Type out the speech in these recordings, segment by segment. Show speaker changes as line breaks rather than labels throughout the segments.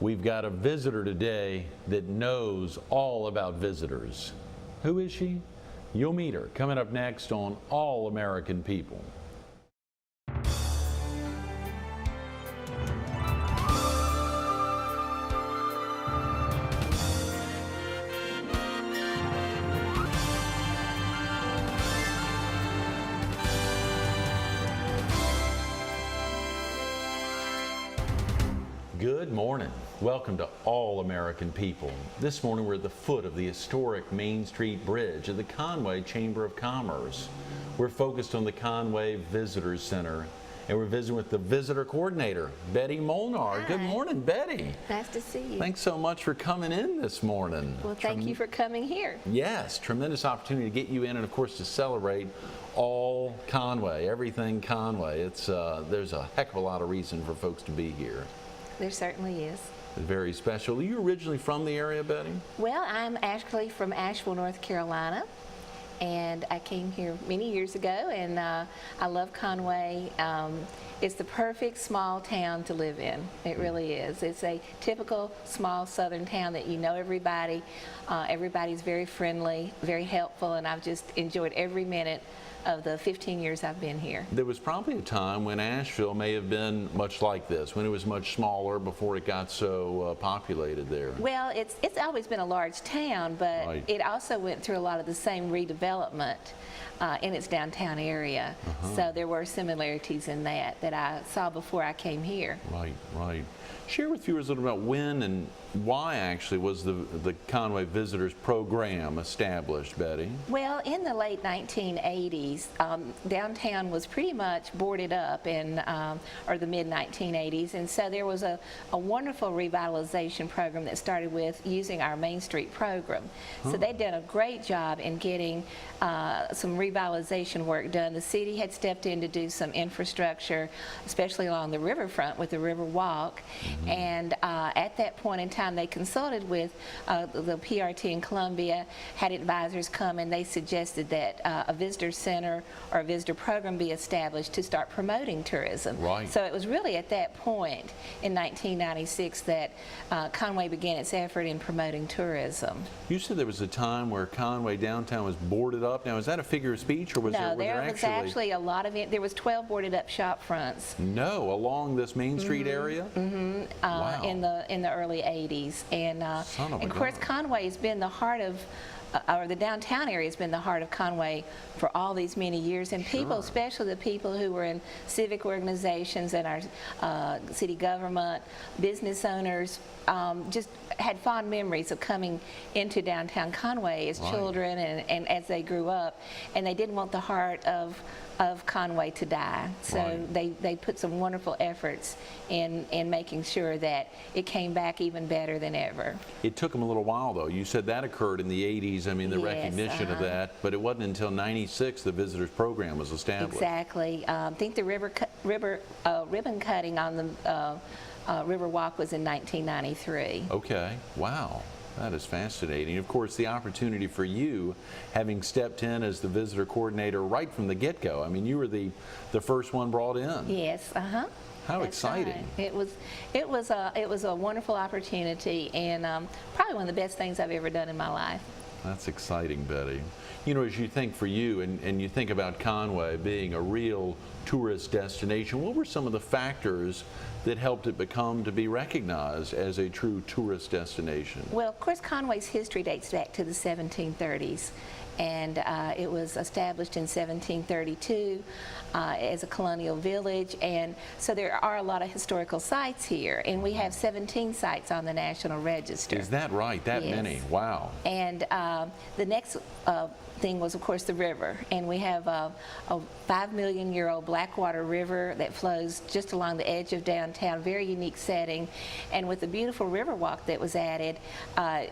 We've got a visitor today that knows all about visitors. Who is she? You'll meet her coming up next on All American People. Good morning. Welcome to All American People. This morning we're at the foot of the historic Main Street Bridge at the Conway Chamber of Commerce. We're focused on the Conway Visitor Center, and we're visiting with the visitor coordinator, Betty Molnar.
Hi.
Good morning, Betty.
Nice to see you.
Thanks so much for coming in this morning.
Well, thank you for coming here.
Yes, tremendous opportunity to get you in and, of course, to celebrate all Conway, everything Conway. There's a heck of a lot of reason for folks to be here.
There certainly is.
Very special. Are you originally from the area, Betty?
Well, I'm actually from Asheville, North Carolina, and I came here many years ago, and I love Conway. It's the perfect small town to live in. It really is. It's a typical small southern town that you know everybody. Everybody's very friendly, very helpful, and I've just enjoyed every minute of the 15 years I've been here.
There was probably a time when Asheville may have been much like this, when it was much smaller before it got so populated there.
Well, it's always been a large town, but
Right.
It also went through a lot of the same redevelopment in its downtown area. So there were similarities in that I saw before I came here.
Right, right. Share with viewers a little about when and why actually was the Conway Visitors Program established, Betty?
Well, in the late 1980s, downtown was pretty much boarded up or the mid-1980s, and so there was a wonderful revitalization program that started with using our Main Street program. So they'd done a great job in getting some revitalization work done. The city had stepped in to do some infrastructure, especially along the riverfront with the River Walk, and at that point in time they consulted with the PRT in Columbia, had advisors come, and they suggested that a visitor center or a visitor program be established to start promoting tourism.
Right.
So it was really at that point in 1996 that Conway began its effort in promoting tourism.
You said there was a time where Conway downtown was boarded up. Now, is that a figure of speech, or was
No,
there
was actually a lot of it. There was 12 boarded up shop fronts.
No, along this Main Street area? Wow.
In the early 80s, and of course Conway has been the heart of or the downtown area has been the heart of Conway for all these many years, and people, especially the people who were in civic organizations and our city government, business owners, just had fond memories of coming into downtown Conway as children and as they grew up, and they didn't want the heart of Conway to die. So they put some wonderful efforts in making sure that it came back even better than ever. It
took them a little while, though. You said that occurred in the 80s. I mean, the recognition of that, but it wasn't until 96 the visitors program was established.
Exactly. I think the ribbon cutting on the River Walk was in 1993.
Okay. Wow. That is fascinating. Of course, the opportunity for you, having stepped in as the visitor coordinator right from the get-go. I mean, you were the first one brought in.
Yes.
How
That's
exciting!
Right. It was a wonderful opportunity, and probably one of the best things I've ever done in my life.
That's exciting, Betty. You know, as you think for you, and you think about Conway being a real tourist destination, what were some of the factors that helped it become to be recognized as a true tourist destination?
Well, of course, Conway's history dates back to the 1730s. And it was established in 1732 as a colonial village, and so there are a lot of historical sites here, and we have 17 sites on the National Register.
Is that right? That many? Wow.
And the next thing was, of course, the river, and we have a 5-million-year-old Blackwater River that flows just along the edge of downtown, very unique setting, and with the beautiful river walk that was added,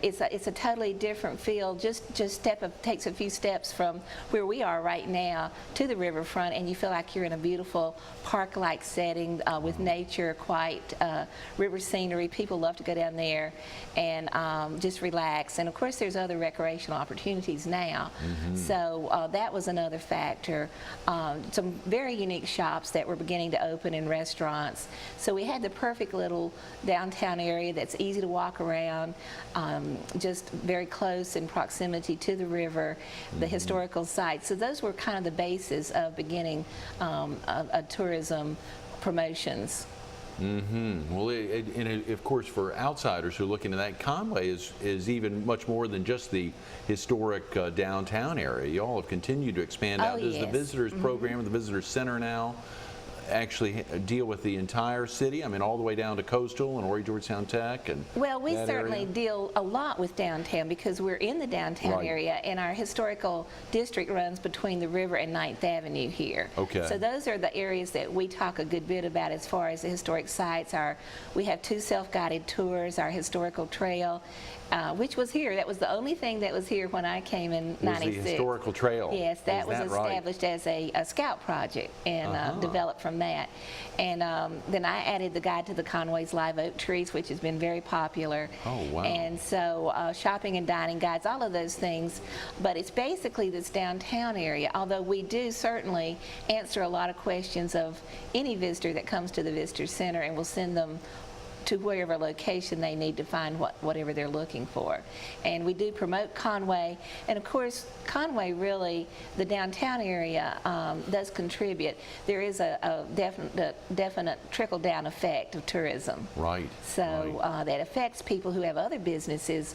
it's a totally different feel. Takes a few steps from where we are right now to the riverfront, and you feel like you're in a beautiful park-like setting with nature, quiet river scenery. People love to go down there and just relax. And of course, there's other recreational opportunities now. So that was another factor. Some very unique shops that were beginning to open in restaurants. So we had the perfect little downtown area that's easy to walk around, just very close in proximity to the river, the historical sites. So those were kind of the basis of beginning a tourism promotions.
Well, of course, for outsiders who are looking at that, Conway is even much more than just the historic downtown area. You all have continued to expand out. Does the visitors program, the visitor center now, actually deal with the entire city? I mean, all the way down to Coastal and Horry Georgetown Tech and
well, we certainly deal a lot with downtown because we're in the downtown area, and our historical district runs between the river and 9th Avenue here.
Okay.
So those are the areas that we talk a good bit about as far as the historic sites. We have 2 self-guided tours, our historical trail, which was here. That was the only thing that was here when I came in '96.
Was the historical trail?
Yes, that was established as a scout project and developed from that. And then I added the Guide to the Conway's live oak trees, which has been very popular.
Oh, wow.
And so shopping and dining guides, all of those things. But it's basically this downtown area, although we do certainly answer a lot of questions of any visitor that comes to the Visitor Center, and we'll send them to wherever location they need to find whatever they're looking for. And we do promote Conway, and of course Conway really, the downtown area does contribute. There is a definite trickle-down effect of tourism.
Right.
So that affects people who have other businesses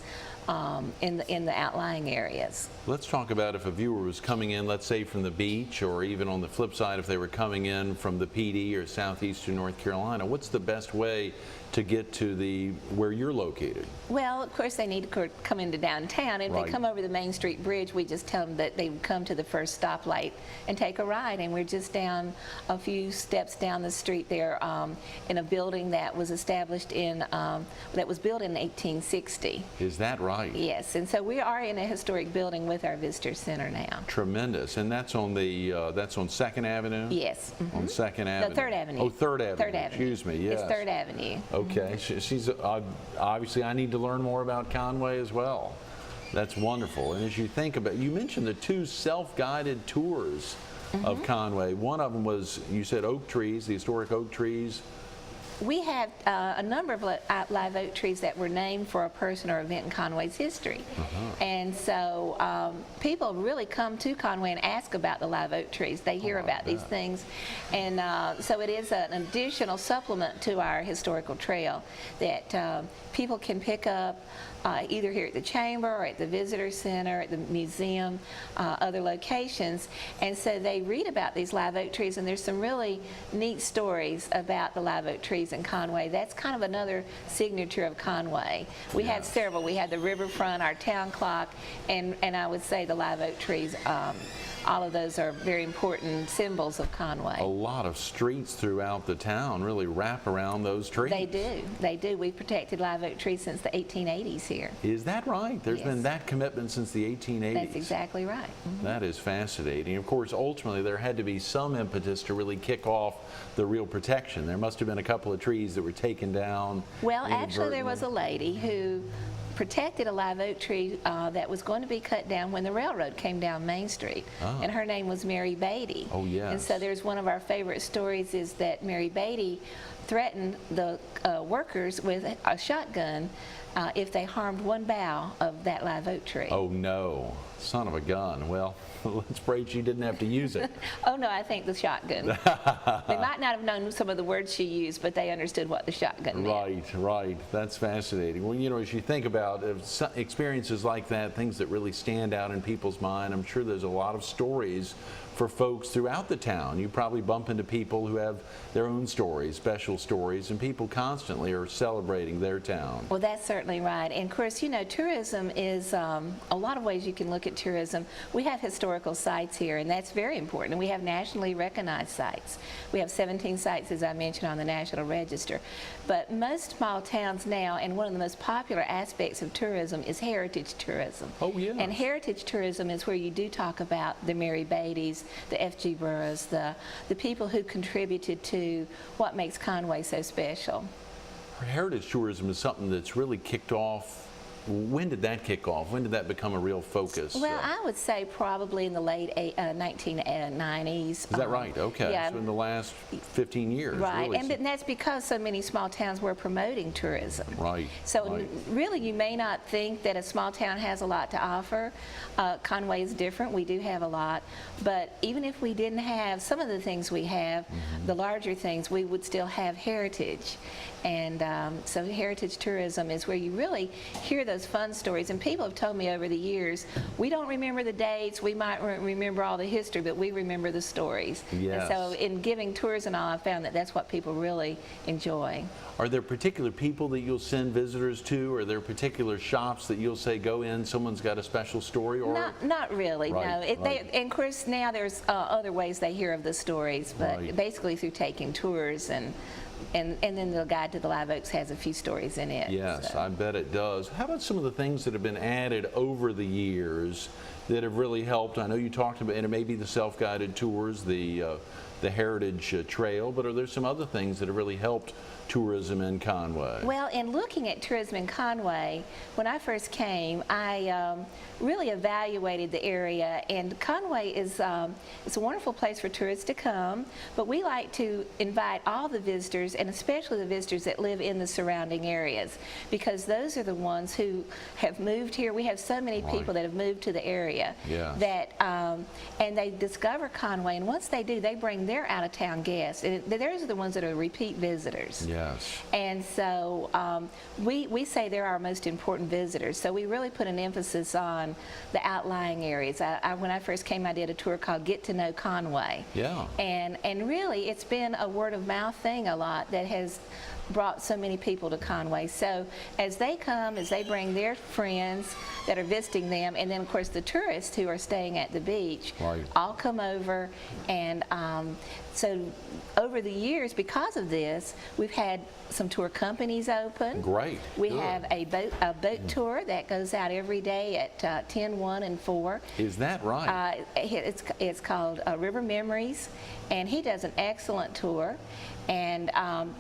in the outlying areas.
Let's talk about if a viewer was coming in, let's say from the beach, or even on the flip side, if they were coming in from the PD or southeastern North Carolina, what's the best way to get to where you're located?
Well, of course, they need to come into downtown. And if they come over the Main Street Bridge, we just tell them that they would come to the first stoplight and take a ride. And we're just down a few steps down the street there in a building that was established that was built in 1860.
Is that right?
Yes, and so we are in a historic building with our visitor center now.
Tremendous. And that's on that's on 2nd Avenue?
Yes.
On 2nd Avenue?
No, 3rd Avenue.
Oh, 3rd Avenue.
3rd Avenue.
Excuse me, yes.
It's 3rd Avenue.
Okay. She's obviously, I need to learn more about Conway as well. That's wonderful. And as you think about, you mentioned the 2 self-guided tours of Conway. One of them was, you said oak trees, the historic oak trees.
We have a number of live oak trees that were named for a person or event in Conway's history. And so people really come to Conway and ask about the live oak trees. They hear about these things. And so it is an additional supplement to our historical trail that people can pick up either here at the Chamber or at the Visitor Center, at the museum, other locations. And so they read about these live oak trees, and there's some really neat stories about the live oak trees in Conway. That's kind of another signature of Conway. We had several. We had the riverfront, our town clock, and I would say the live oak trees. All of those are very important symbols of Conway.
A lot of streets throughout the town really wrap around those trees.
They do. They do. We've protected live oak trees since the 1880s here.
Is that right? There's been that commitment since the 1880s.
That's exactly right.
That is fascinating. Of course, ultimately, there had to be some impetus to really kick off the real protection. There must have been a couple of trees that were taken down.
Well, actually, there was a lady who protected a live oak tree that was going to be cut down when the railroad came down Main Street. And her name was Mary Beatty.
Oh, yes.
And so there's one of our favorite stories is that Mary Beatty threatened the workers with a shotgun if they harmed one bough of that live oak tree.
Oh, no. Son of a gun. Well, let's pray she didn't have to use it.
Oh, no, I think the shotgun. They might not have known some of the words she used, but they understood what the shotgun meant.
Right. That's fascinating. Well, you know, as you think about experiences like that, things that really stand out in people's mind, I'm sure there's a lot of stories for folks throughout the town. You probably bump into people who have their own stories, special stories, and people constantly are celebrating their town.
Well, that's certainly right. And of course, you know, tourism is a lot of ways you can look at tourism. We have historical sites here, and that's very important. And we have nationally recognized sites. We have 17 sites, as I mentioned, on the National Register. But most small towns now, and one of the most popular aspects of tourism is heritage tourism.
Oh, yeah.
And heritage tourism is where you do talk about the Mary Beatties, the F.G. Burroughs, the people who contributed to what makes Conway so special.
Heritage tourism is something that's really kicked off When did that kick off? When did that become a real focus?
Well, I would say probably in the late 1990s.
Is that right? Okay.
Yeah.
So in the last 15 years.
Right,
Really.
and that's because so many small towns were promoting tourism.
Right.
So
right.
really, you may not think that a small town has a lot to offer. Conway is different. We do have a lot. But even if we didn't have some of the things we have, the larger things, we would still have heritage. And so heritage tourism is where you really hear those fun stories. And people have told me over the years, we don't remember the dates, we might remember all the history, but we remember the stories.
Yes.
And so in giving tours and all, I found that that's what people really enjoy.
Are there particular people that you'll send visitors to? Are there particular shops that you'll say go in, someone's got a special story? Or
Not really,
Right,
no.
right.
And of course now there's other ways they hear of the stories, but
Right.
basically through taking tours and then the Guide to the Live Oaks has a few stories in it.
Yes,
so.
I bet it does. How about some of the things that have been added over the years that have really helped? I know you talked about, and it may be the self-guided tours, the Heritage Trail, but are there some other things that have really helped tourism in Conway?
Well, in looking at tourism in Conway, when I first came, I really evaluated the area, and Conway is it's a wonderful place for tourists to come, but we like to invite all the visitors, and especially the visitors that live in the surrounding areas, because those are the ones who have moved here. We have so many people that have moved to the area
Yes.
that, and they discover Conway, and once they do, they bring their out-of-town guests, and those are the ones that are repeat visitors.
Yes.
And so we say they're our most important visitors. So we really put an emphasis on the outlying areas. When I first came, I did a tour called Get to Know Conway.
Yeah.
And really, it's been a word of mouth thing a lot that has brought so many people to Conway. So as they come, as they bring their friends that are visiting them, and then of course the tourists who are staying at the beach,
Right.
all come over. And so over the years, because of this, we've had some tour companies open.
Great.
We
Good.
have a boat tour that goes out every day at 10, 1, and 4.
Is that right?
It's called River Memories, and he does an excellent tour, and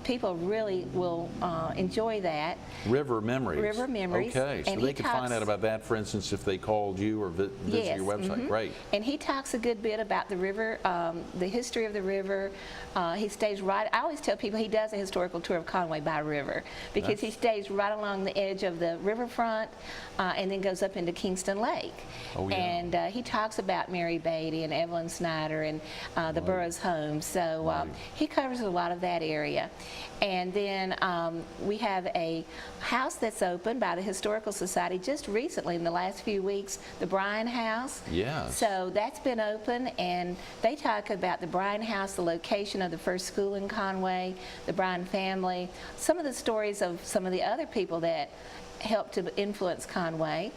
people really will enjoy that.
River Memories.
River Memories.
Okay, so
And
they
he
could find
talks-
out about that, for instance, if they called you or visit
Yes,
your website. Great.
And he talks a good bit about the river, the history of the river. He stays right, I always tell people he does a historical tour of Conway by river, because he stays right along the edge of the riverfront and then goes up into Kingston Lake.
Oh, yeah.
And he talks about Mary Beatty and Evelyn Snyder and the Burroughs home. So he covers a lot of that area. And then we have a house that's opened by the Historical Society just recently in the last few weeks, the Bryan House.
Yes.
So that's been open, and they talk about the Bryan House, the location of the first school in Conway, the Bryan family, some of the stories of some of the other people that helped to influence Conway.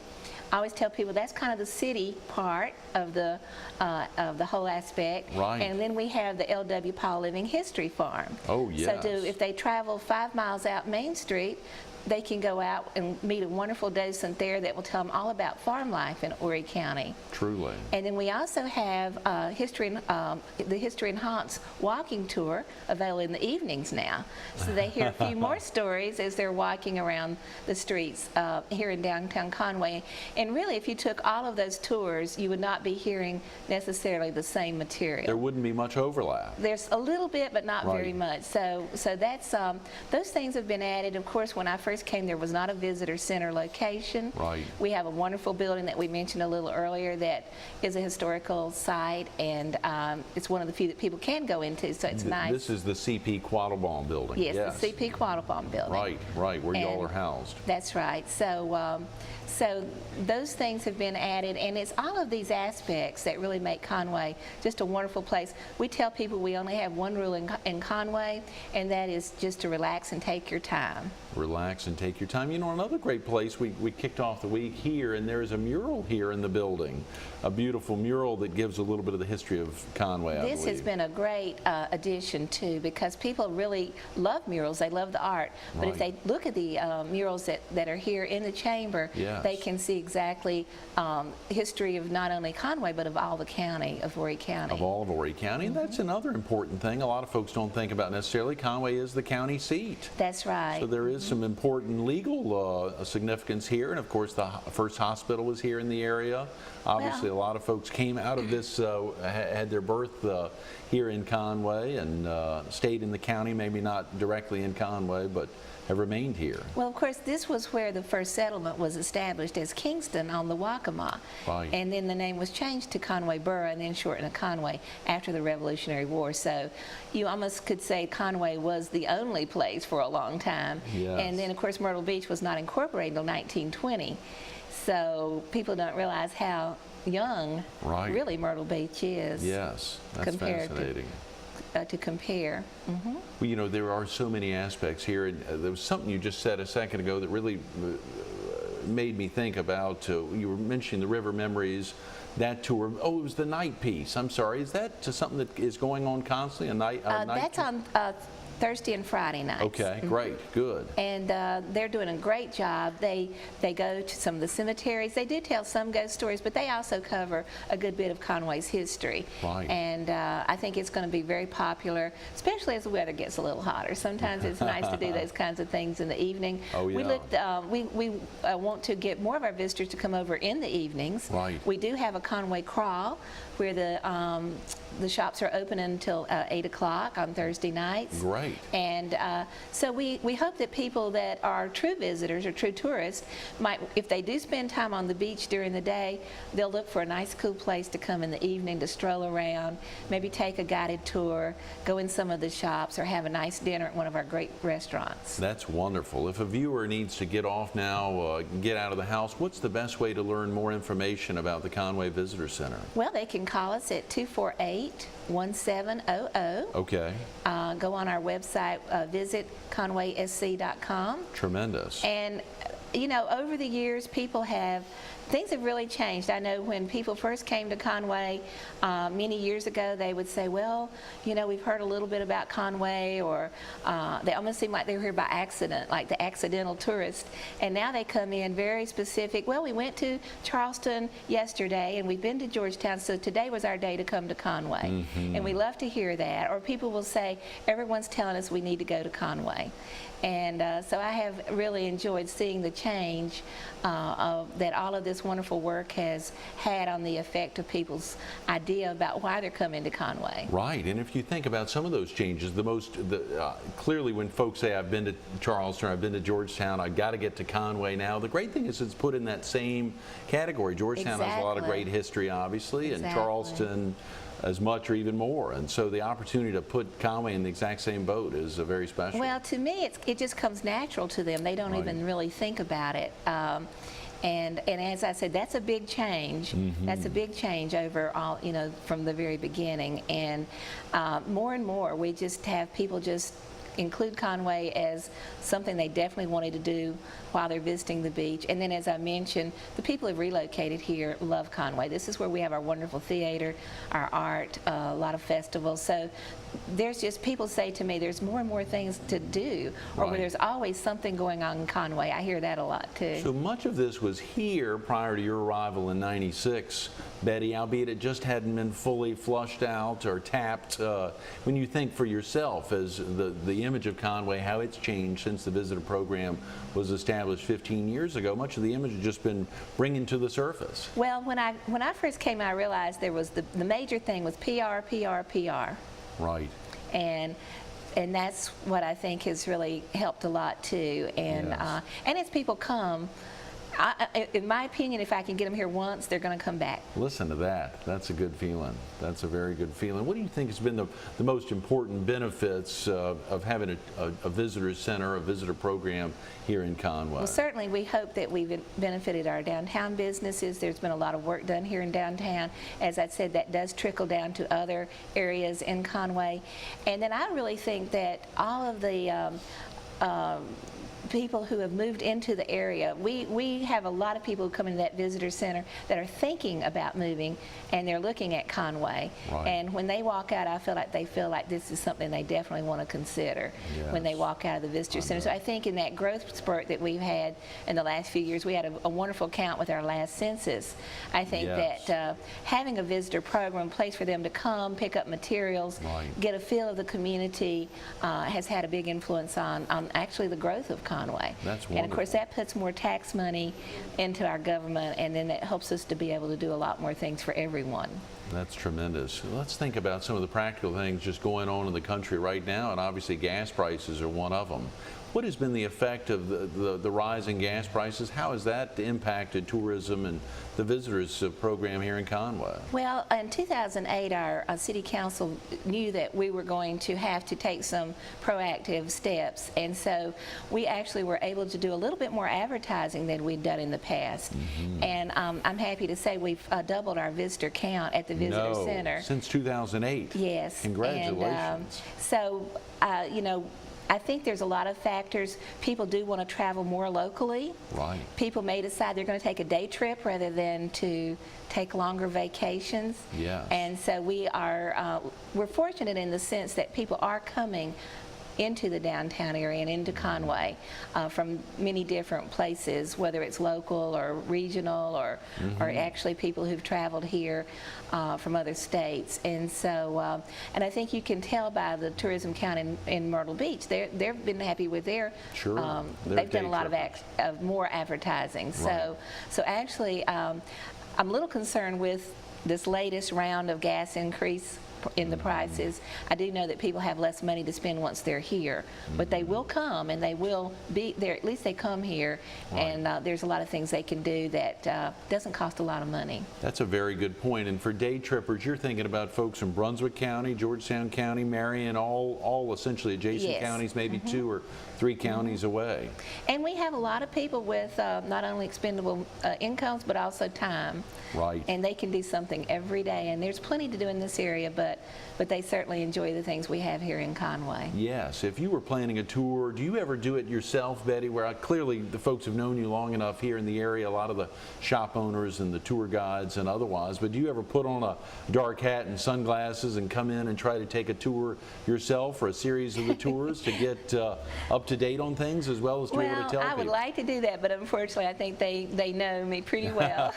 I always tell people that's kind of the city part of the whole aspect.
Right.
And then we have the L.W. Paul Living History Farm.
Oh, yes.
So if they travel 5 miles out Main Street, they can go out and meet a wonderful docent there that will tell them all about farm life in Horry County.
Truly.
And then we also have the History and Haunts walking tour available in the evenings now. So they hear a few more stories as they're walking around the streets here in downtown Conway. And really, if you took all of those tours, you would not be hearing necessarily the same material.
There wouldn't be much overlap.
There's a little bit, but not very
Right.
much. So that's those things have been added. Of course, when I first came, there was not a visitor center location.
Right.
We have a wonderful building that we mentioned a little earlier that is a historical site, and it's one of the few that people can go into. So it's nice.
This is the C.P. Quattlebaum building.
Yes, the C.P. Quattlebaum building.
Right, where y'all
And
are housed.
That's right. So those things have been added, and it's all of these aspects that really make Conway just a wonderful place. We tell people we only have one rule in Conway, and that is just to relax and take your time.
Relax and take your time. You know, another great place, we kicked off the week here, and there's a mural here in the building, a beautiful mural that gives a little bit of the history of Conway, I
This has
believe.
been a great addition too, because people really love murals. They love the art. But if
Right.
they look at the murals that are here in the chamber,
Yes.
they can see exactly exactly history of not only Conway, but of all the county of Horry County.
Of all of Horry County. And that's another important thing a lot of folks don't think about necessarily. Conway is the county seat.
That's right.
So there is some important legal significance here. And of course, the first hospital was here in the area. Obviously, a lot of folks came out of this, had their birth here in Conway and stayed in the county, maybe not directly in Conway, but have remained here.
Well, of course, this was where the first settlement was established as Kingston on the Waccamaw.
Right.
And then the name was changed to Conway Borough and then shortened to Conway after the Revolutionary War. So you almost could say Conway was the only place for a long time.
Yes.
And then, of course, Myrtle Beach was not incorporated until 1920. So people don't realize how young really Myrtle Beach is.
Yes, that's
compared
fascinating.
To compare.
Well, you know, there are so many aspects here. And there was something you just said a second ago that really made me think about. You were mentioning the River Memories, that tour. Oh, it was the night piece. I'm sorry. Is that something that is going on constantly? A night
That's
tour?
on Thursday and Friday nights.
Okay, great, good.
And they're doing a great job. They go to some of the cemeteries. They do tell some ghost stories, but they also cover a good bit of Conway's history.
Right.
And I think it's going to be very popular, especially as the weather gets a little hotter. Sometimes it's nice to do those kinds of things in the evening.
Oh, yeah.
We looked. We want to get more of our visitors to come over in the evenings.
Right.
We do have a Conway crawl where the shops are open until 8 o'clock on Thursday nights.
Great.
And so we hope that people that are true visitors or true tourists might, if they do spend time on the beach during the day, they'll look for a nice cool place to come in the evening to stroll around, maybe take a guided tour, go in some of the shops, or have a nice dinner at one of our great restaurants.
That's wonderful. If a viewer needs to get off now, get out of the house, what's the best way to learn more information about the Conway Visitor Center?
Well, they can call us at 248-1700.
Okay.
Go on our website, visit conwaysc.com.
Tremendous.
And, you know, over the years, things have really changed. I know when people first came to Conway many years ago, they would say, well, you know, we've heard a little bit about Conway, or they almost seem like they were here by accident, like the accidental tourist. And now they come in very specific. Well, we went to Charleston yesterday, and we've been to Georgetown, so today was our day to come to Conway. And we love to hear that. Or people will say, everyone's telling us we need to go to Conway. And so I have really enjoyed seeing the change that all of this wonderful work has had on the effect of people's idea about why they're coming to Conway.
Right, and if you think about some of those changes, clearly when folks say, I've been to Charleston, I've been to Georgetown, I've got to get to Conway now, the great thing is it's put in that same category. Georgetown has a lot of great history, obviously, and Charleston as much or even more. And so the opportunity to put Conway in the exact same boat is very special.
Well, to me, it just comes natural to them. They don't even really think about it. And as I said, that's a big change. That's a big change over all, you know, from the very beginning. And more and more, we just have people just include Conway as something they definitely wanted to do while they're visiting the beach. And then, as I mentioned, the people who have relocated here love Conway. This is where we have our wonderful theater, our art, a lot of festivals. So there's just, people say to me, there's more and more things to do, or there's always something going on in Conway. I hear that a lot too.
So much of this was here prior to your arrival in '96, Betty, albeit it just hadn't been fully flushed out or tapped. When you think for yourself as the image of Conway, how it's changed since the visitor program was established 15 years ago, much of the image has just been bringing to the surface.
Well, when I first came, I realized there was the major thing was PR, PR, PR.
Right.
And that's what I think has really helped a lot too. And and as people come, in my opinion, if I can get them here once, they're going to come back.
Listen to that. That's a good feeling. That's a very good feeling. What do you think has been the most important benefits of having a visitor center, a visitor program here in Conway?
Well, certainly we hope that we've benefited our downtown businesses. There's been a lot of work done here in downtown. As I said, that does trickle down to other areas in people who have moved into the area. We have a lot of people who come into that visitor center that are thinking about moving, and they're looking at Conway.
Right.
And when they walk out, I feel like this is something they definitely want to consider when they
Yes.
walk out of the visitor center. So I think in that growth spurt that we've had in the last few years, we had a wonderful count with our last census. I think
Yes.
that having a visitor program, place for them to come, pick up materials,
Right.
get a feel of the community, has had a big influence on actually the growth of Conway.
That's
And of course
wonderful.
that puts more tax money into our government, and then that helps us to be able to do a lot more things for everyone.
That's tremendous. Let's think about some of the practical things just going on in the country right now, and obviously gas prices are one of them. What has been the effect of the rise in gas prices? How has that impacted tourism and the visitors program here in Conway?
Well, in 2008, our city council knew that we were going to have to take some proactive steps, and so we actually were able to do a little bit more advertising than we'd done in the past. And I'm happy to say we've doubled our visitor count at the visitor center.
Since 2008.
Yes.
Congratulations.
And, so, you know, I think there's a lot of factors. People do want to travel more locally.
Right.
People may decide they're going to take a day trip rather than to take longer vacations.
Yes.
And so we're fortunate in the sense that people are coming into the downtown area and into Conway from many different places, whether it's local or regional or actually people who've traveled here from other states. And so, and I think you can tell by the tourism count in Myrtle Beach, they've been happy with their,
Sure.
they've done a lot of more advertising.
Right.
So actually, I'm a little concerned with this latest round of gas increase in the prices. I do know that people have less money to spend once they're here, but they will come and they will be there. At least they come here, and there's a lot of things they can do that doesn't cost a lot of money.
That's a very good point. And for day trippers, you're thinking about folks from Brunswick County, Georgetown County, Marion, all essentially adjacent
Yes.
counties, maybe 2 or 3 counties away.
And we have a lot of people with not only expendable incomes, but also time.
Right.
And they can do something every day. And there's plenty to do in this area, but they certainly enjoy the things we have here in Conway.
Yes. If you were planning a tour, do you ever do it yourself, Betty, where clearly the folks have known you long enough here in the area, a lot of the shop owners and the tour guides and otherwise, but do you ever put on a dark hat and sunglasses and come in and try to take a tour yourself or a series of the tours to get up to date on things as well as to be able to tell
I would
people?
like to do that, but unfortunately I think they know me pretty well.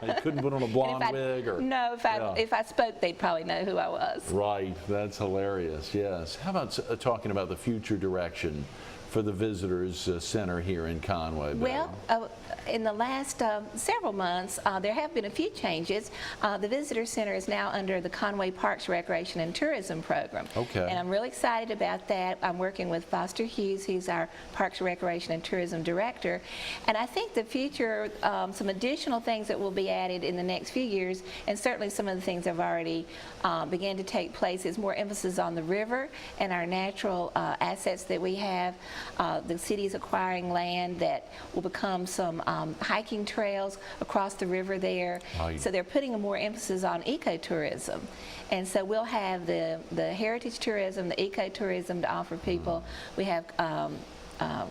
You couldn't put on a blonde wig or...
No, if I spoke, they'd probably know who I was.
Right, that's hilarious, yes. How about talking about the future direction for the Visitors Center here in Conway, Betty?
Well, in the last several months, there have been a few changes. The Visitor Center is now under the Conway Parks, Recreation, and Tourism Program.
Okay.
And I'm really excited about that. I'm working with Foster Hughes, who's our Parks, Recreation, and Tourism Director. And I think the future, some additional things that will be added in the next few years, and certainly some of the things have already began to take place, is more emphasis on the river and our natural assets that we have. The city is acquiring land that will become some hiking trails across the river there.
Right.
So they're putting a more emphasis on ecotourism. And so we'll have the heritage tourism, the ecotourism to offer people. We have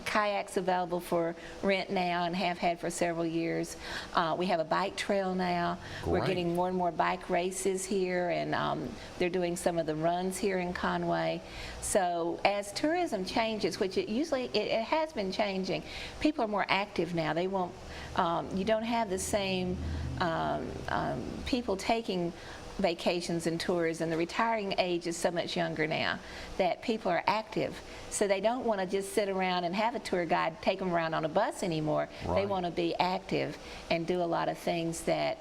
kayaks available for rent now and have had for several years. We have a bike trail now. We're
Great.
getting more and more bike races here, and they're doing some of the runs here in Conway. So as tourism changes, which it has been changing, people are more active now. They won't, you don't have the same people taking vacations and tours, and the retiring age is so much younger now that people are active. So they don't want to just sit around and have a tour guide take them around on a bus anymore. They
Right.
want to be active and do a lot of things that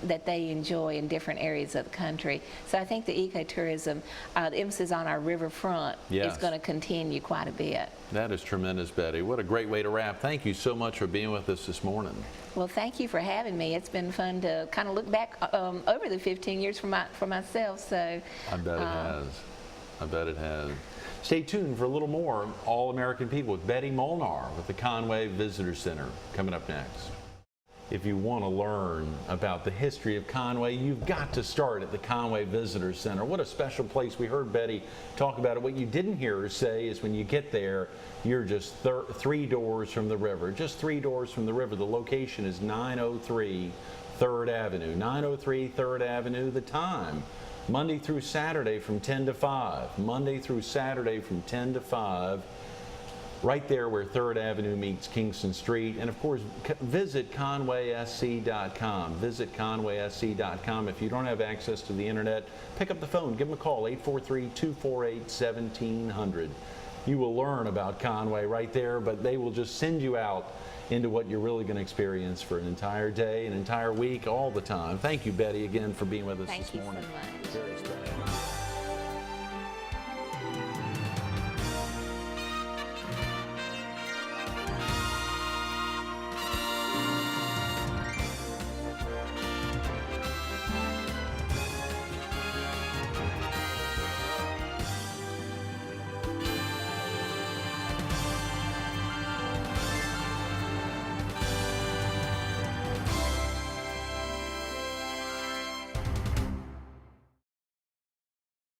that they enjoy in different areas of the country. So I think the ecotourism, the emphasis on our riverfront
Yes.
is going to continue quite a bit.
That is tremendous, Betty. What a great way to wrap. Thank you so much for being with us this morning.
Well, thank you for having me. It's been fun to kind of look back over the 15 years for myself. So
I bet it has. I bet it has. Stay tuned for a little more All American People with Betty Molnar with the Conway Visitor Center coming up next. If you want to learn about the history of Conway, you've got to start at the Conway Visitor Center. What a special place. We heard Betty talk about it. What you didn't hear her say is when you get there, you're just 3 doors from the river. Just 3 doors from the river. The location is 903 3rd Avenue. 903 3rd Avenue. The time, Monday through Saturday from 10 to 5. Monday through Saturday from 10 to 5. Right there where 3rd Avenue meets Kingston Street. And of course, visit conwaysc.com. Visit conwaysc.com. If you don't have access to the internet, pick up the phone, give them a call, 843-248-1700. You will learn about Conway right there, but they will just send you out into what you're really going to experience for an entire day, an entire week, all the time. Thank you, Betty, again for being with us this morning.
Thank you so much.
Very special.